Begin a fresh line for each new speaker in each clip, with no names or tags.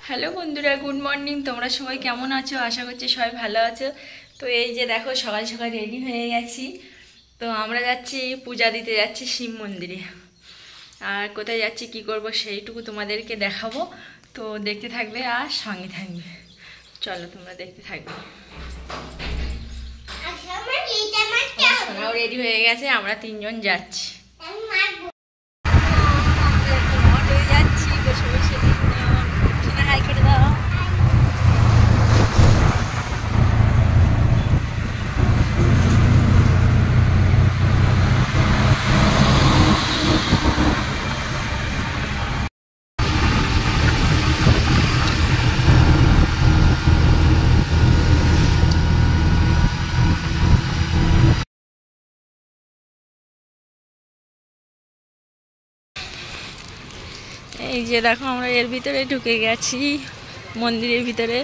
Hello বন্ধুরা, good morning. তোমরা সবাই কেমন আছো? আশা করছি সবাই ভালো আছো। তো এই যে দেখো, সকাল সকাল রেডি হয়ে গেছি। তো আমরা যাচ্ছি, পূজা দিতে যাচ্ছি শিব মন্দিরে। আর কোথায় যাচ্ছি, কি করব, সেইটুকু তোমাদেরকে দেখাবো। তো দেখতে থাকবে আর সঙ্গে থাকবে। চলো তোমরা দেখতে থাকবে। সোনাও রেডি হয়ে গেছে, আমরা তিনজন যাচ্ছি। যাচ্ছি বসে বসে। হাই করে দাও। এই যে দেখো, আমরা এর ভিতরে ঢুকে গেছি, মন্দিরের ভিতরে।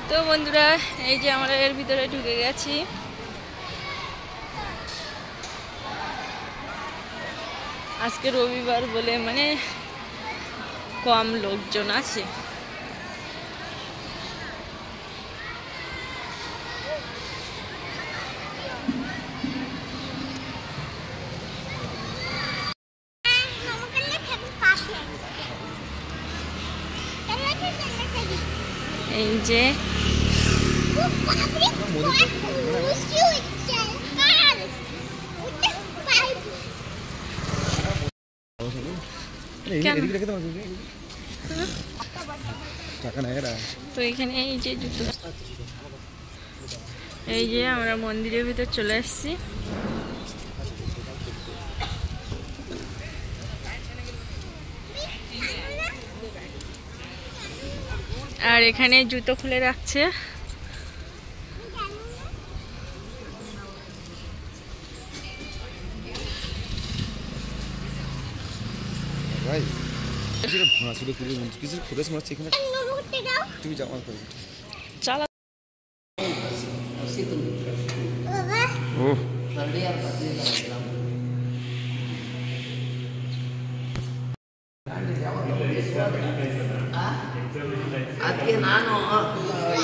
তো বন্ধুরা, এই যে আমরা এর ভিতরে ঢুকে গেছি। আজকে রবিবার বলে মানে কম লোকজন আছে। এই যে তো এখানে এই যে জুতো, এই যে আমরা মন্দিরের ভিতর চলে এসেছি। আর এখানে জুতো খুলে রাখছে। চালা
ಅದಕ್ಕೆ ನಾನು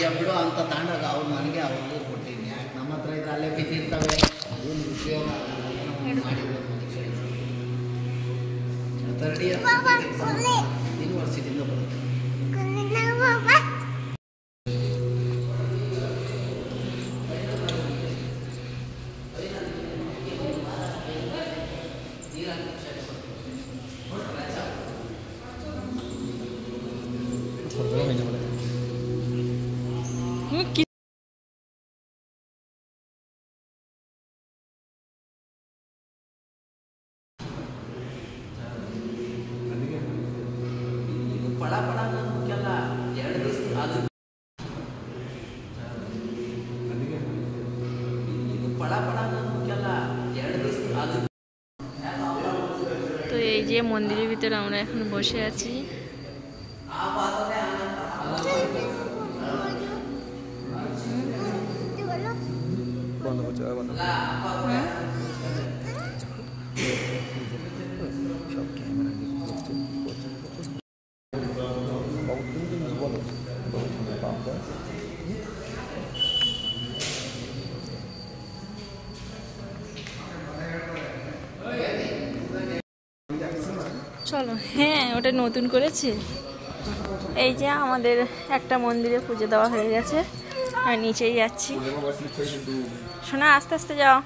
ಎಬ್ಳು ಅಂತ ತಗೊಂಡಾಗ ಅವ್ರು ನನಗೆ ಅವ್ರಿಗೆ ಕೊಟ್ಟಿದ್ದೀನಿ. ನಮ್ಮ ಹತ್ರ ಇದ್ರೆ ಅಲ್ಲೇ ಬಿದ್ದಿರ್ತವೆ, ಏನು ಉಪಯೋಗ ಮಾಡಿದ್ರು. ಥರ್ಡ್ ಇಯರ್ ಯೂನಿವರ್ಸಿಟಿಯಿಂದ ಬರುತ್ತೆ. ಪಡ ಪಡ ಮುಖ್ಯಲ್ಲ, 2 ದಿವಸ ಅದು পড়া পড়া মুখ্যಲ್ಲ, 2 দিন আগে।
তো এই যে মন্দিরের ভিতরে আমরা এখন বসে আছি। চলো, হ্যাঁ ওটা নতুন করেছে। এই যে আমাদের একটা মন্দিরে পুজো দেওয়া হয়ে গেছে, আর নিচেই যাচ্ছি। শোনা, আস্তে আস্তে যাও।